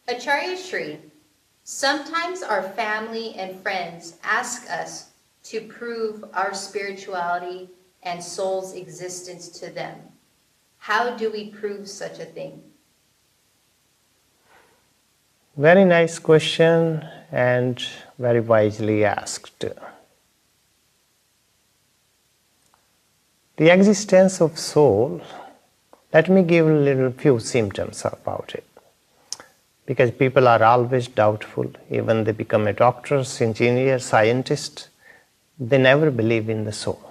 Acharya Shri, sometimes our family and friends ask us to prove our spirituality and soul's existence to them. How do we prove such a thing? Very nice question and very wisely asked. The existence of soul, let me give a little few symptoms about it. Because people are always doubtful, even they become a doctor, engineer, scientist, they never believe in the soul.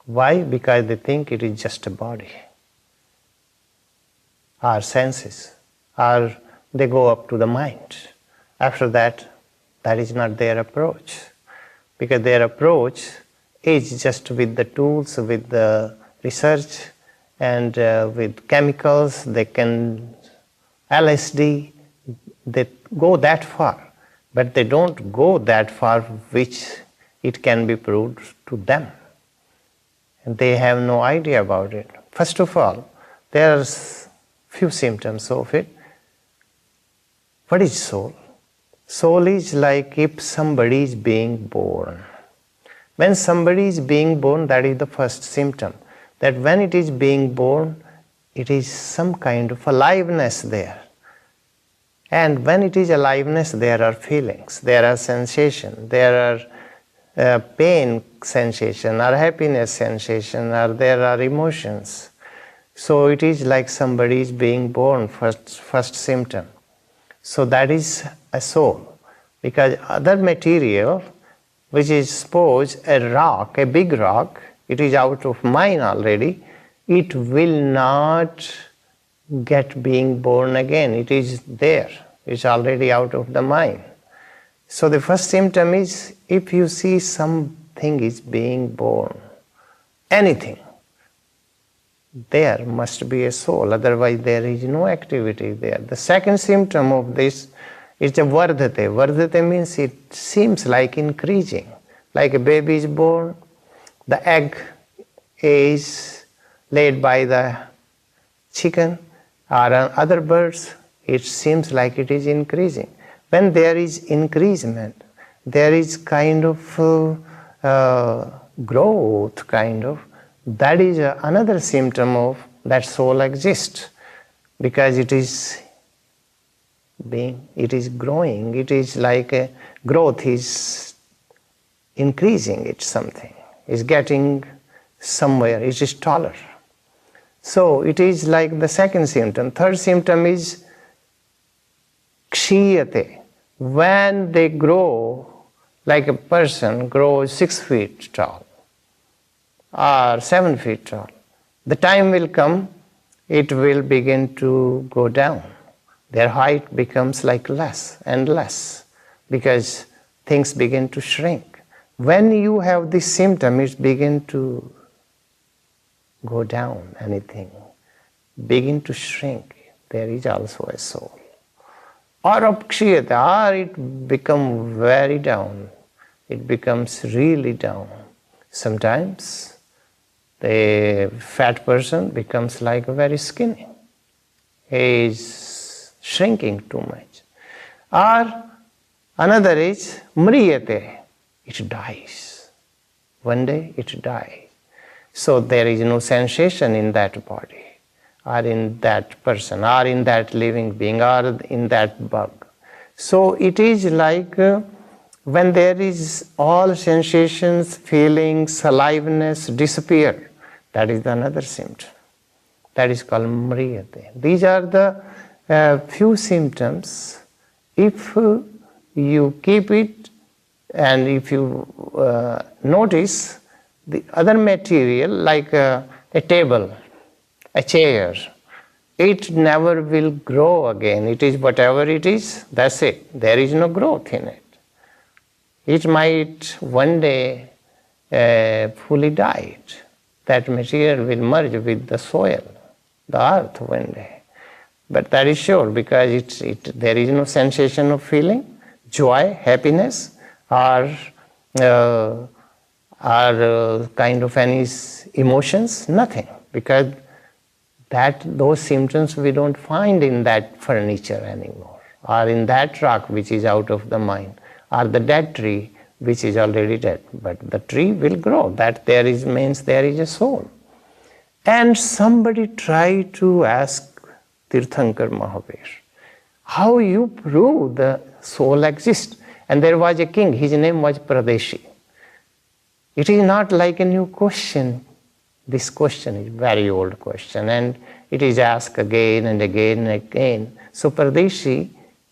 Why? Because they think it is just a body. Our senses, they go up to the mind. After that is not their approach. Because their approach is just with the tools, with the research, and with chemicals, they can LSD, they go that far, but they don't go that far which it can be proved to them. And they have no idea about it. First of all, there are few symptoms of it. What is soul? Soul is like if somebody is being born. When somebody is being born, that is the first symptom. That when it is being born, it is some kind of aliveness there. And when it is aliveness, there are feelings, there are sensations, there are pain sensation or happiness sensation, or there are emotions. So it is like somebody is being born, first symptom. So that is a soul. Because other material, which is suppose a rock, a big rock, it is out of mind already, it will not get being born again. It is there. It's already out of the mind. So the first symptom is if you see something is being born, anything, there must be a soul, otherwise there is no activity there. The second symptom of this is a vardhate. Vardhate means it seems like increasing. Like a baby is born, the egg is laid by the chicken or other birds, it seems like it is increasing. When there is increasement, there is kind of growth, kind of. That is another symptom of that soul exists, because it is growing. It is like a growth is increasing. It's something. It's getting somewhere. It is taller. So it is like the second symptom. Third symptom is kshiyate. When they grow, like a person grows 6 feet tall or 7 feet tall, the time will come, it will begin to go down. Their height becomes like less and less because things begin to shrink. When you have this symptom, it begin to go down, anything, begin to shrink. There is also a soul. Or apkshiyate, or it becomes very down. It becomes really down. Sometimes the fat person becomes like very skinny. He is shrinking too much. Or another is mriyate. It dies. One day it dies. So there is no sensation in that body, or in that person, or in that living being, or in that bug. So it is like when there is all sensations, feelings, aliveness disappear. That is another symptom. That is called mriyate. These are the few symptoms. If you keep it and if you notice the other material, like a table, a chair, it never will grow again. It is whatever it is, that's it. There is no growth in it. It might one day fully die. That material will merge with the soil, the earth one day. But that is sure, because there is no sensation of feeling, joy, happiness, or kind of any emotions, nothing. Because those symptoms we don't find in that furniture anymore. or in that rock which is out of the mind, or the dead tree which is already dead. But the tree will grow. That there is means there is a soul. And somebody tried to ask Tirthankar Mahavir, how you prove the soul exists? And there was a king, his name was Pradeshi. It is not like a new question. This question is a very old question, and it is asked again and again and again. So Pradeshi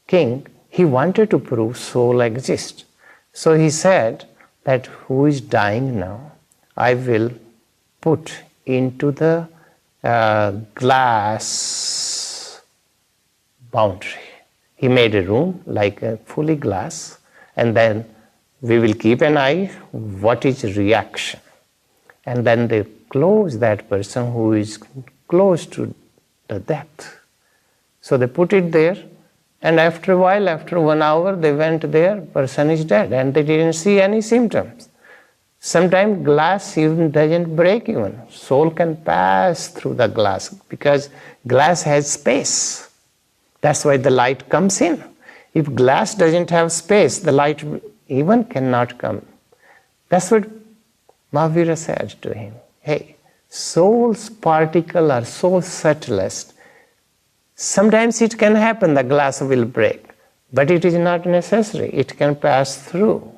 king, he wanted to prove soul exists. So he said that who is dying now, I will put into the glass boundary. He made a room like a fully glass, and then we will keep an eye what is reaction. And then they close that person who is close to the death. So they put it there, and after a while, after 1 hour, they went there, person is dead, and they didn't see any symptoms. Sometimes glass even doesn't break even. Soul can pass through the glass because glass has space. That's why the light comes in. If glass doesn't have space, the light even cannot come. That's what Mahavira said to him. Hey, soul's particle are so subtlest. Sometimes it can happen, the glass will break, but it is not necessary. It can pass through.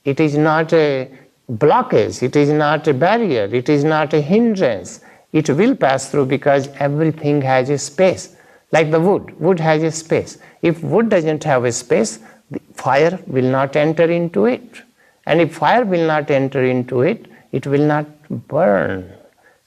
It is not a blockage, it is not a barrier, it is not a hindrance. It will pass through because everything has a space. Like the wood, wood has a space. If wood doesn't have a space, the fire will not enter into it. And if fire will not enter into it, it will not burn.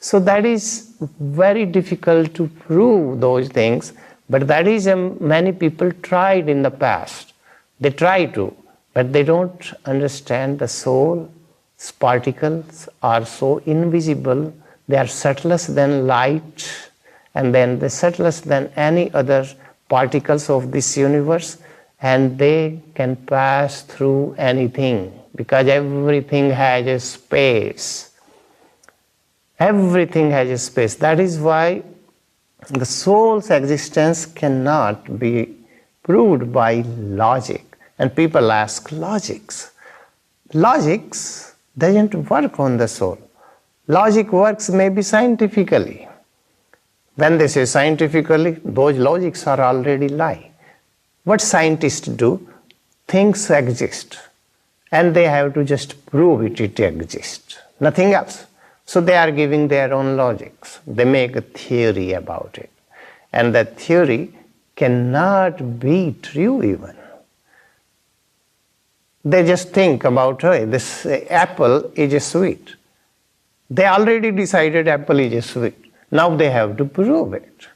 So that is very difficult to prove those things, but that is many people tried in the past. They try to, but they don't understand the soul's particles are so invisible, they are subtlest than light, and then the subtlest than any other particles of this universe, and they can pass through anything because everything has a space. Everything has a space. That is why the soul's existence cannot be proved by logic. And people ask logics. Logics doesn't work on the soul. Logic works maybe scientifically. When they say scientifically, those logics are already lie. What scientists do, things exist, and they have to just prove it exists, nothing else. So they are giving their own logics. They make a theory about it. And that theory cannot be true even. They just think about, hey, this apple is sweet. They already decided apple is sweet. Now they have to prove it.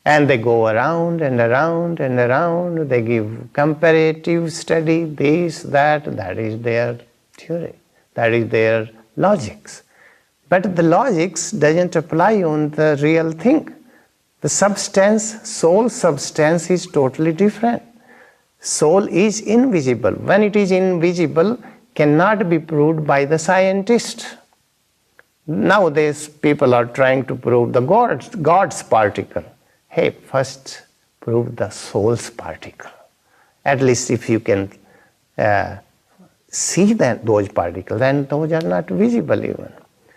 And they go around and around and around. They give comparative study, this, that is their theory. That is their logics. But the logics doesn't apply on the real thing. The substance, soul substance is totally different. Soul is invisible. When it is invisible, cannot be proved by the scientist. Nowadays, people are trying to prove the God's particle. Hey, first prove the soul's particle. At least if you can see those particles, and those are not visible even.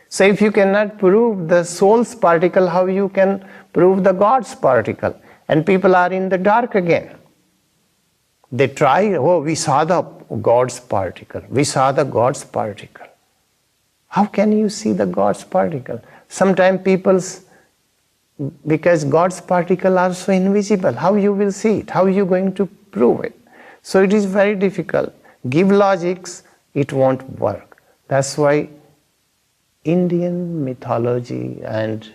So if you cannot prove the soul's particle, how you can prove the God's particle? And people are in the dark again. They try, we saw the God's particle. We saw the God's particle. How can you see the God's particle? Sometimes because God's particle are so invisible, how you will see it? How are you going to prove it? So it is very difficult. Give logics, it won't work. That's why Indian mythology and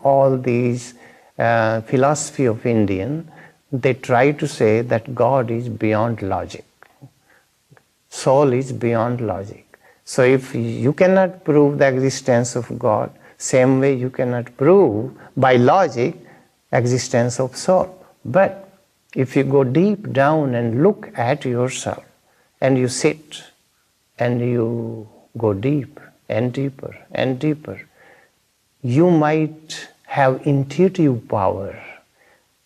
all these philosophy of Indian, they try to say that God is beyond logic. Soul is beyond logic. So if you cannot prove the existence of God, same way you cannot prove by logic existence of soul. But if you go deep down and look at yourself, and you sit and you go deep and deeper and deeper, you might have intuitive power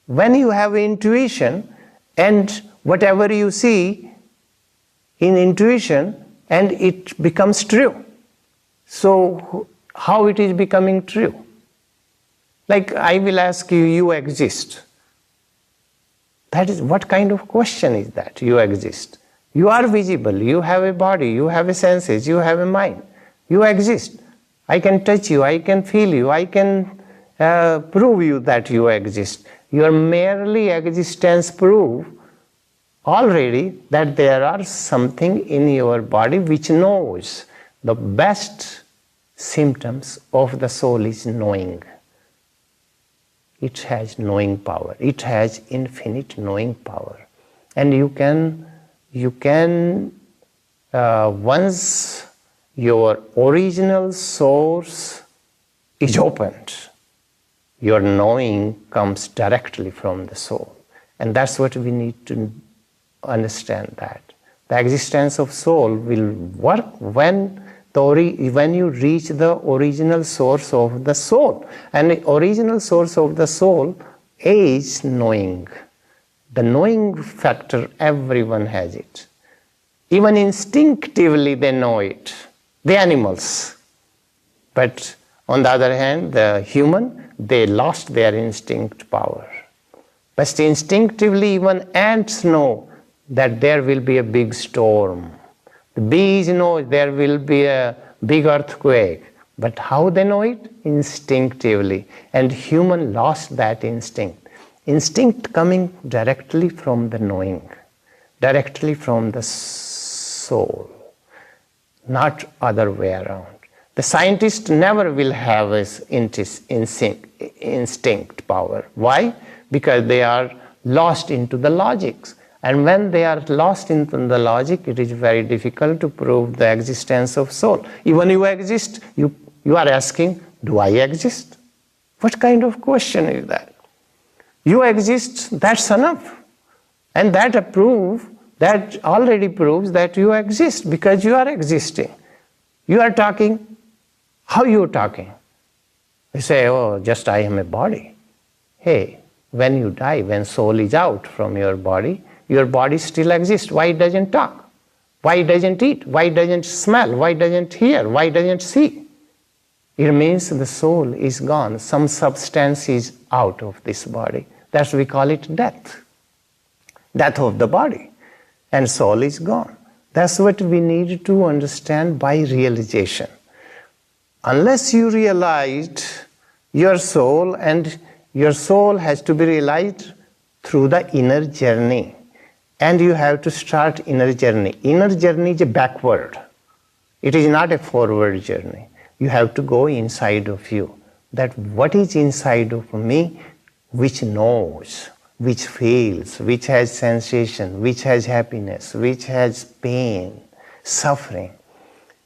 When you have intuition, and whatever you see in intuition, and it becomes true. So how it is becoming true? Like I will ask you, you exist. That is, what kind of question is that? You exist. You are visible, you have a body, you have a senses, you have a mind. You exist. I can touch you, I can feel you, I can prove you that you exist. Your merely existence prove already that there are something in your body which knows. The best symptoms of the soul is knowing. It has knowing power. It has infinite knowing power. And you can once your original source is opened, your knowing comes directly from the soul. And that's what we need to understand, that the existence of soul will work when you reach the original source of the soul. And the original source of the soul is knowing. The knowing factor, everyone has it. Even instinctively they know it, the animals. But on the other hand, the human, they lost their instinct power. But instinctively even ants know that there will be a big storm. The bees know there will be a big earthquake. But how they know it? Instinctively. And human lost that instinct. Instinct coming directly from the knowing, directly from the soul, not other way around. The scientist never will have his instinct power. Why? Because they are lost into the logics. And when they are lost into the logic, it is very difficult to prove the existence of soul. Even you exist, you are asking, do I exist? What kind of question is that? You exist, that's enough. And that already proves that you exist, because you are existing. You are talking. How you are talking? You say, oh, just I am a body. Hey, when you die, when soul is out from your body still exists. Why it doesn't talk? Why it doesn't eat? Why it doesn't smell? Why it doesn't hear? Why it doesn't see? It means the soul is gone. Some substance is out of this body. That's we call it death. Death of the body. And soul is gone. That's what we need to understand by realization. Unless you realized your soul, and your soul has to be realized through the inner journey. And you have to start inner journey. Inner journey is a backward. It is not a forward journey. You have to go inside of you. That what is inside of me, which knows, which feels, which has sensation, which has happiness, which has pain, suffering.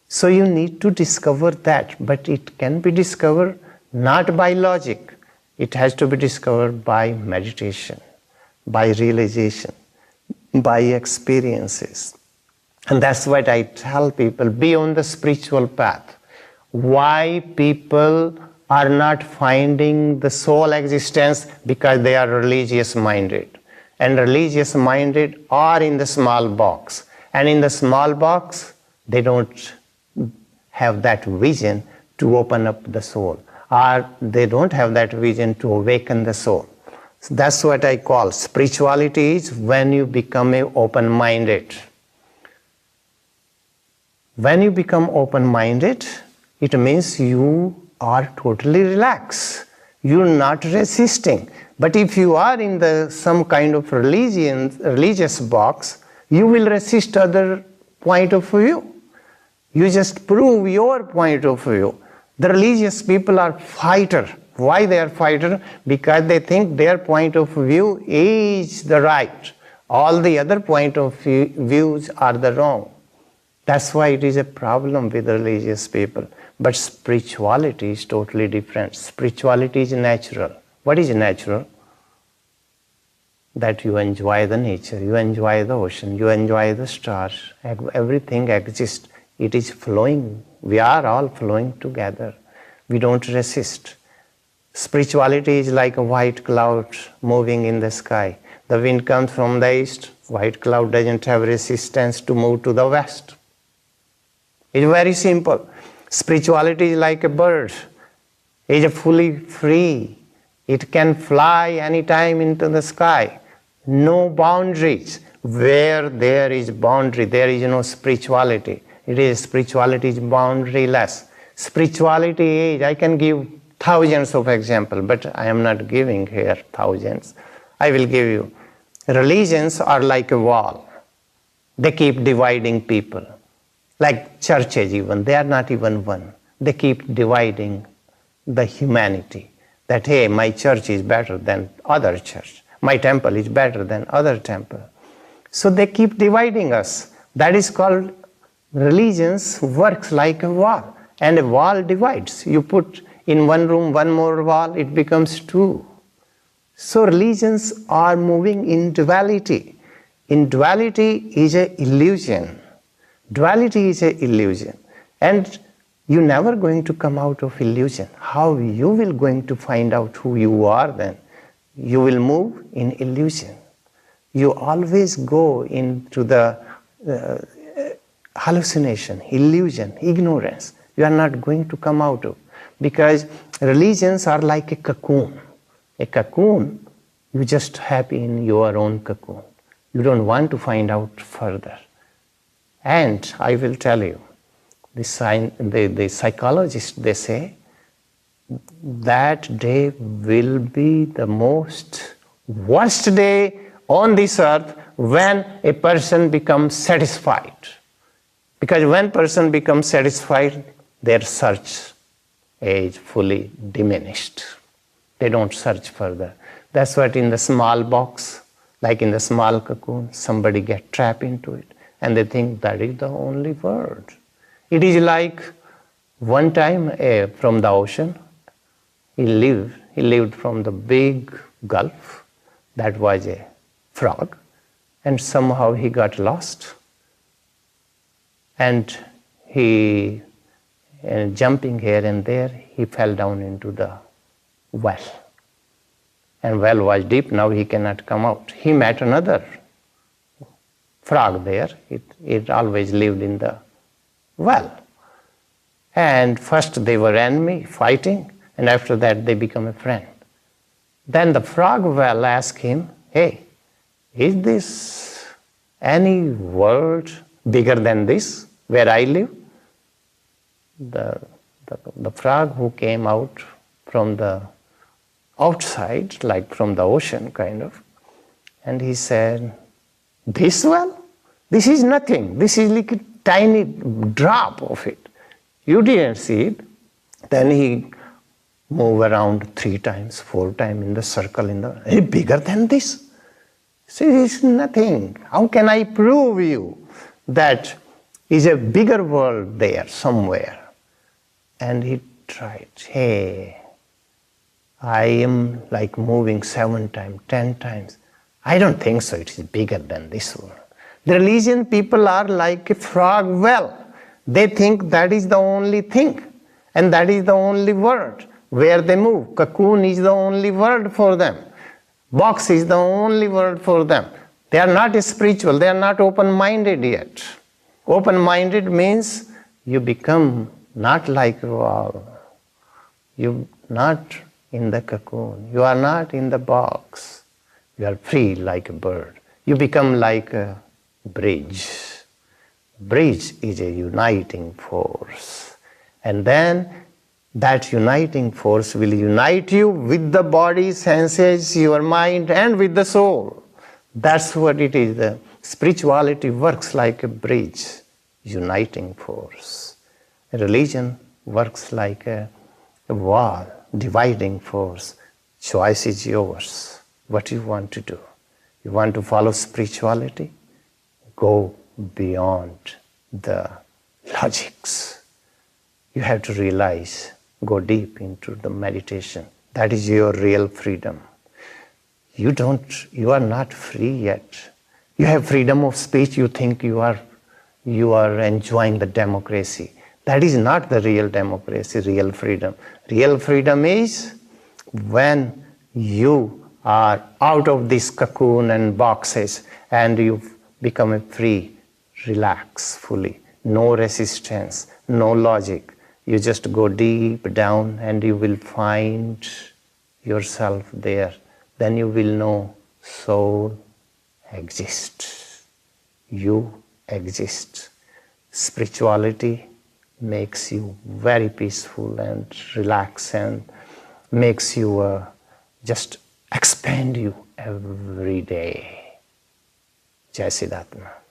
So you need to discover that, but it can be discovered not by logic. It has to be discovered by meditation, by realization, by experiences. And that's what I tell people, be on the spiritual path. Why people are not finding the soul existence? Because they are religious minded. And religious minded are in the small box. And in the small box, they don't have that vision to open up the soul. Or they don't have that vision to awaken the soul. So that's what I call spirituality, is when you become open-minded. When you become open-minded, it means you are totally relaxed. You're not resisting. But if you are in some kind of religious box, you will resist other point of view. You just prove your point of view. The religious people are fighter. Why they are fighter? Because they think their point of view is the right. All the other point of views are the wrong. That's why it is a problem with religious people. But spirituality is totally different. Spirituality is natural. What is natural? That you enjoy the nature, you enjoy the ocean, you enjoy the stars. Everything exists. It is flowing. We are all flowing together. We don't resist. Spirituality is like a white cloud moving in the sky. The wind comes from the east, white cloud doesn't have resistance to move to the west. It's very simple. Spirituality is like a bird. It is fully free. It can fly anytime into the sky. No boundaries. Where there is boundary, there is no spirituality. Spirituality is boundaryless. Spirituality is, I can give thousands of examples, but I am not giving here thousands. I will give you. Religions are like a wall. They keep dividing people. Like churches even, they are not even one. They keep dividing the humanity. That, hey, my church is better than other church. My temple is better than other temple. So they keep dividing us. That is called, religions works like a wall. And a wall divides. You put in one room one more wall, it becomes two. So religions are moving in duality. In duality is an illusion. Duality is an illusion. And you're never going to come out of illusion. How you will going to find out who you are then? You will move in illusion. You always go into the hallucination, illusion, ignorance. You are not going to come out of. Because religions are like a cocoon. A cocoon, you just happy in your own cocoon. You don't want to find out further. And I will tell you, the psychologists, they say, that day will be the most worst day on this earth when a person becomes satisfied. Because when person becomes satisfied, their search is fully diminished. They don't search further. That's what in the small box, like in the small cocoon, somebody get trapped into it and they think that is the only word. It is like one time from the ocean, he lived from the big gulf, that was a frog, and somehow he got lost. And he, jumping here and there, he fell down into the well. And well was deep, now he cannot come out. He met another frog there. It always lived in the well. And first they were enemy, fighting, and after that they become a friend. Then the frog well asked him, hey, is this any world bigger than this, where I live? The frog who came out from the outside, like from the ocean kind of, and he said, this well? This is nothing. This is like a tiny drop of it. You didn't see it. Then he moved around 3 times, 4 times in the circle, hey, bigger than this? See, it's nothing. How can I prove you that is a bigger world there somewhere? And he tried, hey, I am like moving 7 times, 10 times. I don't think so, it is bigger than this world. The religion people are like a frog well. They think that is the only thing, and that is the only word where they move. Cocoon is the only word for them. Box is the only word for them. They are not spiritual, they are not open-minded yet. Open-minded means you become not like a wall. You not in the cocoon. You are not in the box. You are free like a bird. You become like a bridge. Bridge is a uniting force. And then that uniting force will unite you with the body, senses, your mind, and with the soul. That's what it is. The spirituality works like a bridge, uniting force. Religion works like a wall, dividing force. Choice is yours. What you want to do. You want to follow spirituality? Go beyond the logics. You have to realize, go deep into the meditation. That is your real freedom. You are not free yet. You have freedom of speech, you think you are enjoying the democracy. That is not the real democracy, real freedom. Real freedom is when you are out of this cocoon and boxes and you become free, relax fully, no resistance, no logic. You just go deep down and you will find yourself there. Then you will know soul exists. You exist. Spirituality makes you very peaceful and relaxed and makes you just expand you every day. Jai Siddhartha.